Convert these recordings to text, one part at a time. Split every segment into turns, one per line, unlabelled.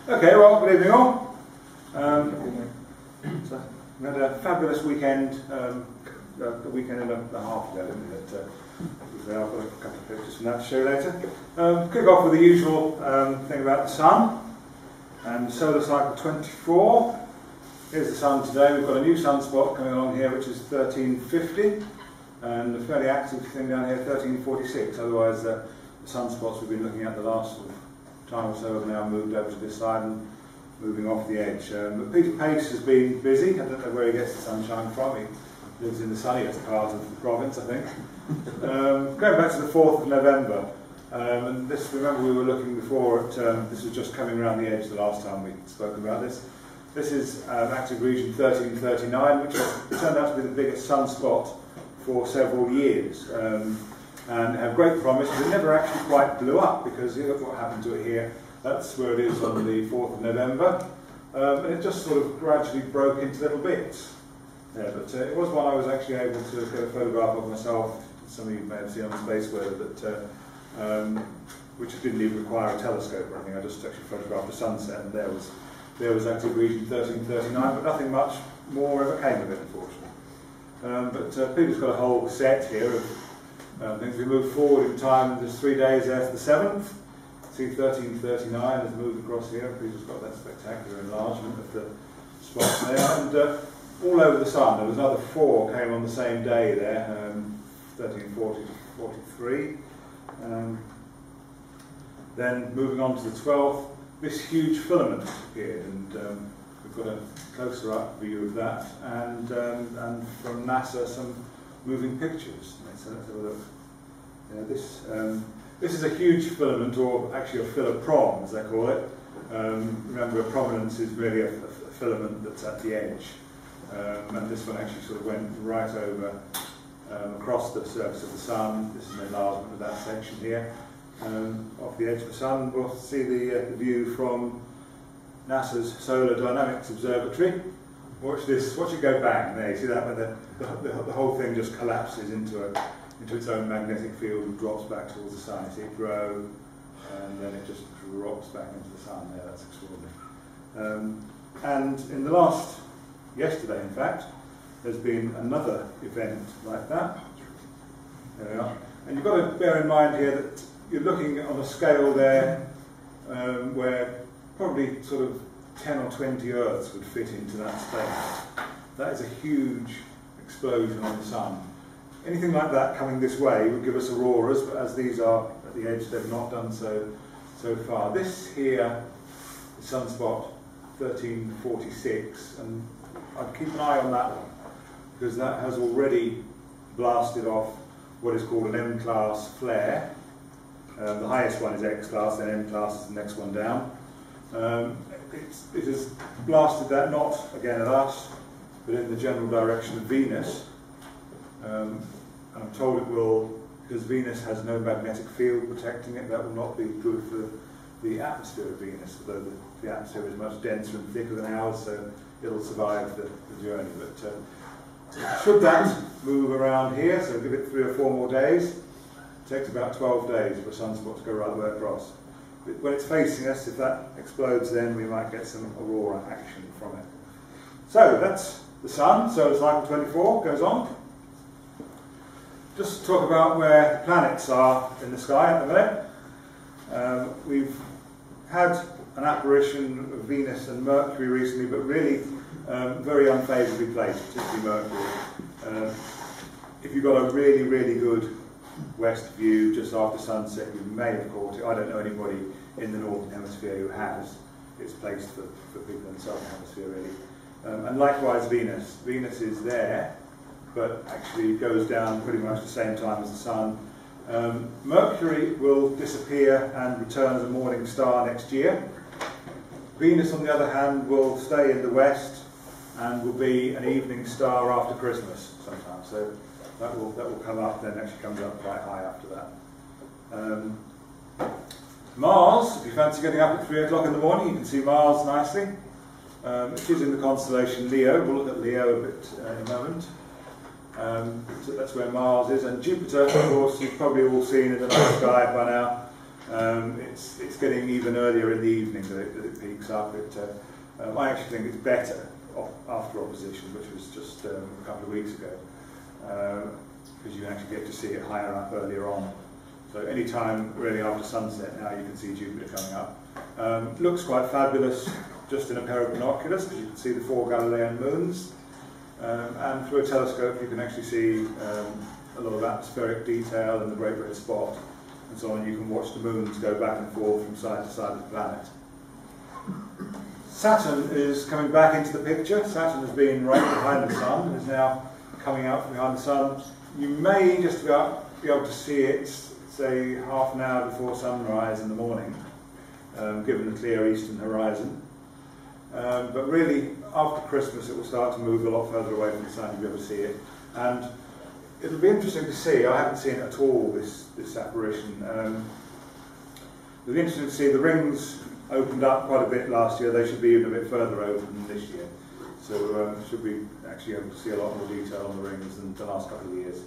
Okay, well, good evening all. So we had a fabulous weekend, a weekend and a half ago, didn't we? I've got a couple of pictures from that to show later. Kick off with the usual thing about the sun and solar cycle 24. Here's the sun today. We've got a new sunspot coming along here, which is 1350, and a fairly active thing down here, 1346. Otherwise, the sunspots we've been looking at the last time or so have now moved over to this side and moving off the edge. But Peter Pace has been busy. I don't know where he gets the sunshine from. He lives in the sunniest part of the province, I think. Going back to the 4th of November, and this, remember we were looking before at, this was just coming around the edge the last time we spoke about this. This is active region 1339, which turned out to be the biggest sunspot for several years. And had great promise, but it never actually quite blew up, because look what happened to it here. That's where it is on the 4th of November. And it just sort of gradually broke into little bits. Yeah, but it was one I was actually able to get a photograph of myself. Some of you may have seen on Space Weather, that, which didn't even require a telescope or anything. I just actually photographed the sunset, and there was active region 1339, but nothing much more ever came of it, unfortunately. But Peter's got a whole set here of things. We move forward in time. There's 3 days after the 7th. See, 1339 has moved across here. Peter's got that spectacular enlargement of the spots there. And all over the sun, there was another 4 came on the same day there, 1340 to 43. Then moving on to the 12th, this huge filament appeared, and we've got a closer up view of that, and from NASA some moving pictures. So let's have a look. This is a huge filament, or actually a filaprom, as they call it. Remember, a prominence is really a filament that's at the edge, and this one actually sort of went right over across the surface of the sun. This is an enlargement of that section here. Off the edge of the sun, we'll see the view from NASA's Solar Dynamics Observatory. Watch this. Watch it go bang. There, you see that, when the whole thing just collapses into its own magnetic field and drops back towards the sun. You see it grow, and then it just drops back into the sun. There, that's extraordinary. And in the yesterday in fact, there's been another event like that. There we are. And you've got to bear in mind here that you're looking on a scale there where probably sort of 10 or 20 Earths would fit into that space. That is a huge explosion on the sun. Anything like that coming this way would give us auroras, but as these are at the edge, they've not done so far. This here is sunspot 1346, and I'd keep an eye on that one, because that has already blasted off what is called an M-class flare. The highest one is X-class, then M-class is the next one down. It has blasted that, not again at us, but in the general direction of Venus. And I'm told it will, because Venus has no magnetic field protecting it, that will not be good for the atmosphere of Venus, although the atmosphere is much denser and thicker than ours, so it'll survive the journey. But should that move around here, so give it 3 or 4 more days, it takes about 12 days for a sunspot to go right the way across. When it's facing us, if that explodes, then we might get some aurora action from it. So that's the sun. Solar cycle 24 goes on. Just to talk about where the planets are in the sky at the minute. We've had an apparition of Venus and Mercury recently, but really very unfavourably placed, particularly Mercury. If you've got a really, really good west view just after sunset, you may have caught it. I don't know anybody in the northern hemisphere who has. It's placed for people in the southern hemisphere, really. And likewise Venus. Venus is there, but actually goes down pretty much the same time as the sun. Mercury will disappear and return as a morning star next year. Venus, on the other hand, will stay in the west and will be an evening star after Christmas sometime. So that will come up, then actually comes up quite high after that. Mars, if you fancy getting up at 3 o'clock in the morning, you can see Mars nicely. It is in the constellation Leo. We'll look at Leo a bit in a moment. So that's where Mars is. And Jupiter, of course, you've probably all seen in the night sky by now. It's getting even earlier in the evening that it peaks up. I actually think it's better after opposition, which was just a couple of weeks ago, because you actually get to see it higher up earlier on. So any time really after sunset now you can see Jupiter coming up. Looks quite fabulous just in a pair of binoculars, because you can see the 4 Galilean moons. And through a telescope you can actually see a lot of atmospheric detail and the Great Red Spot and so on. You can watch the moons go back and forth from side to side of the planet. Saturn is coming back into the picture. Saturn has been right behind the Sun and is now coming out from behind the Sun. You may just about be able to see it, say, half an hour before sunrise in the morning, given the clear eastern horizon. But really, after Christmas, it will start to move a lot further away from the Sun. You'll be able to see it. And it'll be interesting to see. I haven't seen it at all, this apparition. It'll be interesting to see the rings opened up quite a bit last year. They should be even a bit further open this year. So should be actually able to see a lot more detail on the rings than the last couple of years.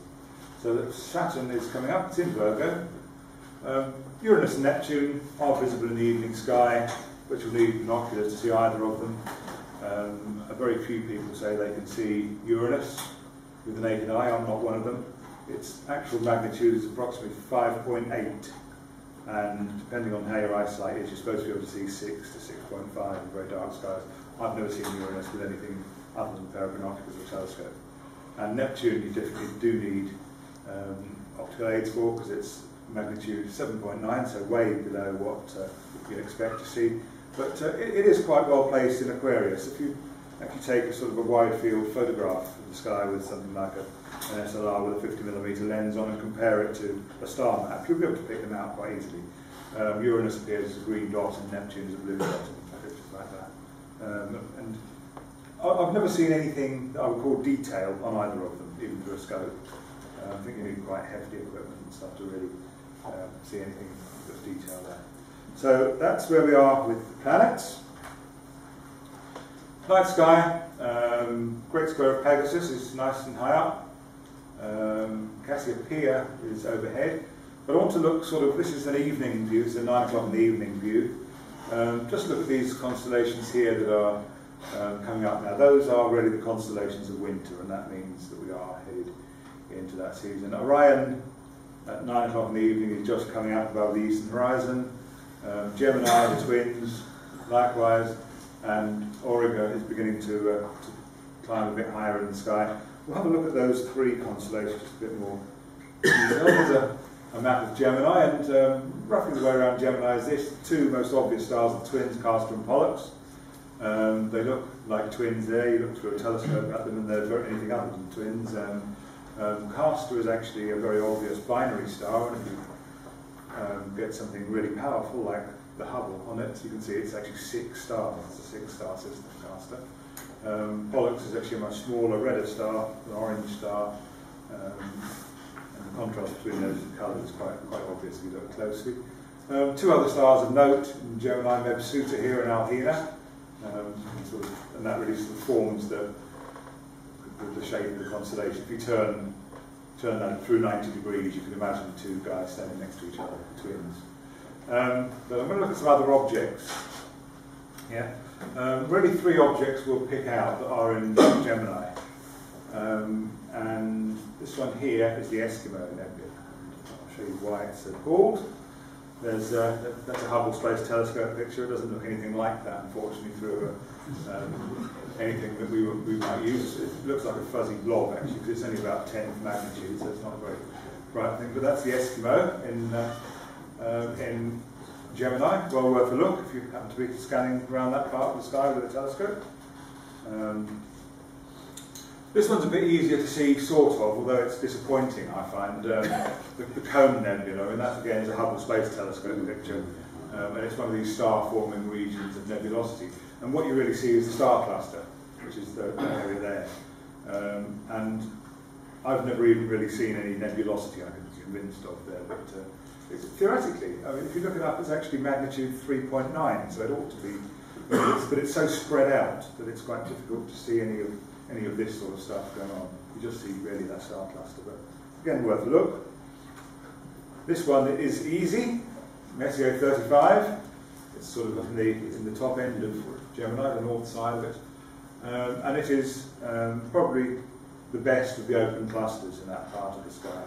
So Saturn is coming up. It's in Virgo. Uranus and Neptune are visible in the evening sky, which will need binoculars to see either of them. A very few people say they can see Uranus with the naked eye. I'm not one of them. Its actual magnitude is approximately 5.8, and depending on how your eyesight is, you're supposed to be able to see 6 to 6.5 in very dark skies. I've never seen Uranus with anything other than a pair of binoculars or a telescope. And Neptune you definitely do need optical aids for, because it's magnitude 7.9, so way below what you'd expect to see. But it is quite well placed in Aquarius. If you actually take a sort of a wide field photograph of the sky with something like an SLR with a 50mm lens on and compare it to a star map, you'll be able to pick them out quite easily. Uranus appears as a green dot and Neptune as a blue dot, in pictures like that. And I've never seen anything that I would call detail on either of them, even through a scope. I think you need quite hefty equipment and stuff to really see anything that's detailed there. So that's where we are with the planets. Night sky, Great Square of Pegasus is nice and high up. Cassiopeia is overhead. But I want to look sort of, this is an evening view, it's a 9 o'clock in the evening view. Just look at these constellations here that are coming up now. Those are really the constellations of winter, and that means that we are headed into that season. Orion at 9 o'clock in the evening is just coming out above the eastern horizon. Gemini, the twins, likewise, and Auriga is beginning to climb a bit higher in the sky. We'll have a look at those 3 constellations just a bit more. There's a map of Gemini, and roughly the way around Gemini is this. 2 most obvious stars are twins, Castor and Pollux. They look like twins there. You look through a telescope at them and they're anything other than twins. Castor is actually a very obvious binary star, and if you get something really powerful like the Hubble on it, you can see it's actually 6 stars. It's a 6-star system, Castor. Pollux is actually a much smaller, redder star, an orange star. And the contrast between those colours is quite obvious if you look closely. 2 other stars of note in Gemini, Mebsuta here and Alhena. And that really sort of forms the shape of the constellation. If you turn that through 90 degrees, you can imagine 2 guys standing next to each other, twins. But I'm going to look at some other objects. Yeah, really 3 objects we'll pick out that are in Gemini. And this one here is the Eskimo Nebula. I'll show you why it's so called. That's a Hubble Space Telescope picture. It doesn't look anything like that, unfortunately, through anything that we might use. It looks like a fuzzy blob, actually, because it's only about 10th magnitude, so it's not a very bright thing. But that's the Eskimo in Gemini. Well worth a look if you happen to be scanning around that part of the sky with a telescope. This one's a bit easier to see, sort of, although it's disappointing, I find. The Cone Nebula, and that again is a Hubble Space Telescope picture, and it's one of these star-forming regions of nebulosity. And what you really see is the star cluster, which is the area there. And I've never even really seen any nebulosity I can be convinced of there, but it's, theoretically, I mean, if you look it up, it's actually magnitude 3.9, so it ought to be, but it's so spread out that it's quite difficult to see any of this sort of stuff going on. You just see really that star cluster, but again, worth a look. This one is easy. Messier 35. It's sort of in the top end of Gemini, the north side of it. And it is probably the best of the open clusters in that part of the sky.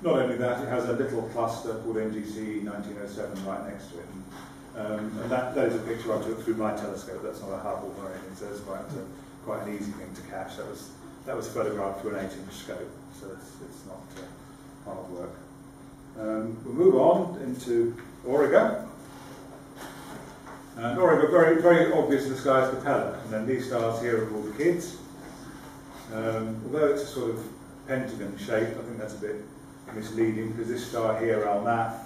Not only that, it has a little cluster called NGC 1907 right next to it. And that is a picture I took through my telescope. That's not a Hubble or anything, so it's quite an easy thing to catch. That was photographed through an 8-inch scope, so it's not hard work. We'll move on into Auriga. And Auriga, very, very obvious in the sky is Capella, and then these stars here are called the kids. Although it's a sort of pentagon shape, I think that's a bit misleading, because this star here, Almath,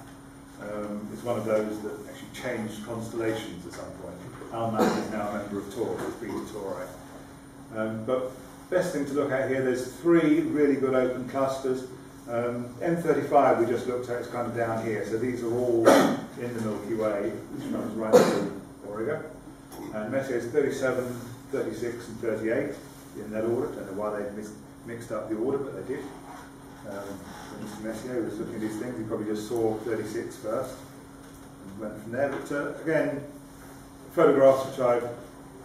is one of those that actually changed constellations at some point. Almath is now a member of Taurus, it's Beta Tauri. But best thing to look at here, there's 3 really good open clusters. M35 we just looked at, it's kind of down here, so these are all in the Milky Way, which runs right through Auriga. And Messier is 37, 36 and 38 in that order. I don't know why they mixed up the order, but they did. Mr. Messier was looking at these things, he probably just saw 36 first and went from there. But again, photographs which I've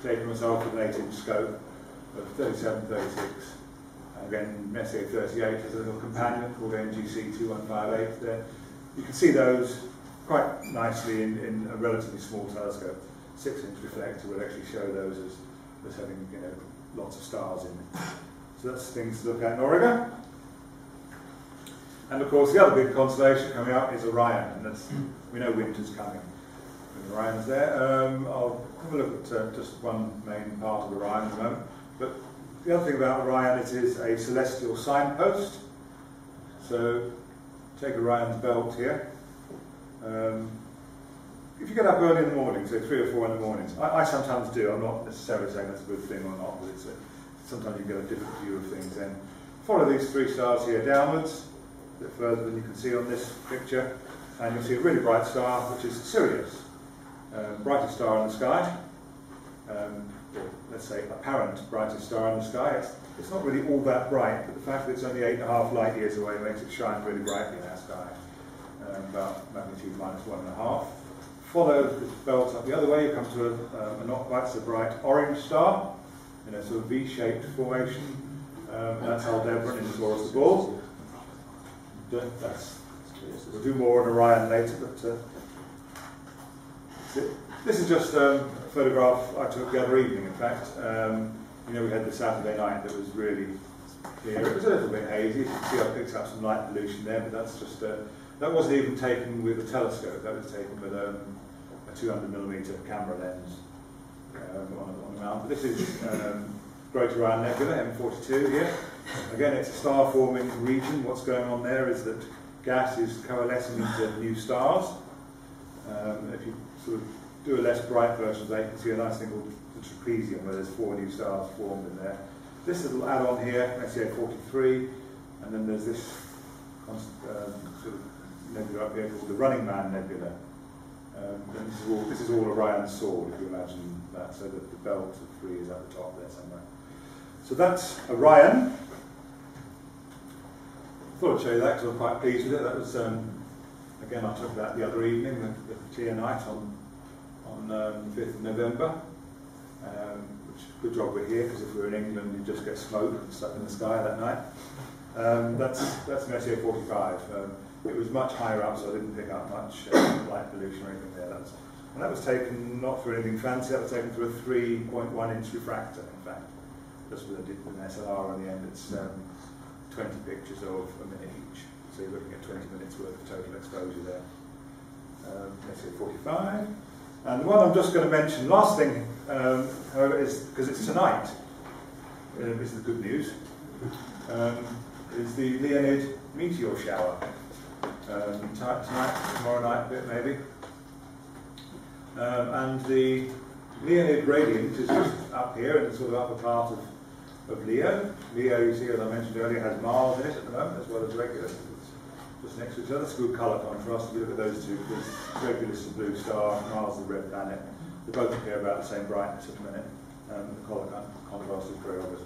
taken myself with an 8-inch scope of 37, 36. Again, Messier 38 has a little companion called NGC 2158 there. You can see those quite nicely in a relatively small telescope. 6-inch reflector will actually show those as having, you know, lots of stars in it. So that's things to look at in Auriga. And of course the other big constellation coming up is Orion, and we know winter's coming. And Orion's there. I'll have a look at just one main part of Orion at the moment. But the other thing about Orion, it is a celestial signpost. So take Orion's belt here. If you get up early in the morning, so 3 or 4 in the mornings, I sometimes do, I'm not necessarily saying that's a good thing or not, but sometimes you get a different view of things then. Follow these 3 stars here downwards, a bit further than you can see on this picture, and you'll see a really bright star, which is Sirius. Brightest star in the sky, or let's say apparent brightest star in the sky. It's not really all that bright, but the fact that it's only 8.5 light years away makes it shine really brightly in our sky, about magnitude -1.5. Follow this belt up the other way, you come to a not quite so bright orange star in a sort of V-shaped formation. That's Aldebaran in Taurus the Bull. We'll do more on Orion later, but this is just a photograph I took the other evening, in fact. You know, we had the Saturday night that was really clear. It was a little bit hazy. You can see I picked up some light pollution there, but that's just that wasn't even taken with a telescope. That was taken with a 200mm camera lens on the mount. This is Great Orion Nebula, M42 here. Again, it's a star-forming region. What's going on there is that gas is coalescing into new stars. If you sort of do a less bright version of that, you can see a nice thing called the trapezium, where there's 4 new stars formed in there. This little add-on here, Messier 43, and then there's this sort of nebula up here called the Running Man Nebula. And this is all Orion's sword, if you imagine that, so that the belt of 3 is at the top there somewhere. So that's Orion. I thought I'd show you that because I'm quite pleased with it. That was, again, I took that the other evening, the clear night on the 5th of November. Which, good job we're here, because if we were in England, you'd just get smoke and stuff in the sky that night. That's Messier 45. It was much higher up, so I didn't pick up much light pollution or anything there. And that was taken not through anything fancy, that was taken through a 3.1-inch refractor, in fact. Just with an SLR on the end. It's 20 pictures of a minute each. So you're looking at 20 minutes worth of total exposure there. Messier 45. And the one I'm just going to mention, last thing, however, is, because it's tonight, this is the good news, is the Leonid Meteor Shower. Tonight, tomorrow night a bit maybe. And the Leonid radiant is just up here in the sort of upper part of Leo. Leo, you see, as I mentioned earlier, has Mars in it at the moment, as well as Regulus. It's just next to each other. That's a good colour contrast. If you look at those two, Regulus is a blue star, Mars is a red planet. They both appear about the same brightness at the minute. The colour contrast is very obvious.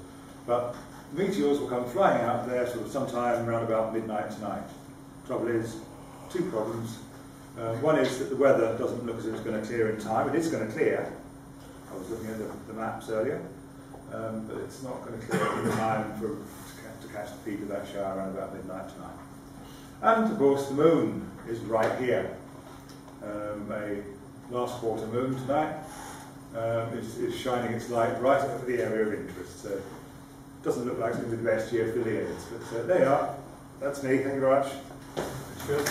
But meteors will come flying out there sort of sometime around about midnight tonight. Trouble is, 2 problems. One is that the weather doesn't look as if it's going to clear in time. It is going to clear. I was looking at the maps earlier, but it's not going to clear in time to catch the peak of that shower around about midnight tonight. And of course the moon is right here. A last quarter moon tonight is shining its light right over the area of interest. So it doesn't look like it's going to be the best year for Leonids, but there you are. That's me. Thank you very much. Cheers.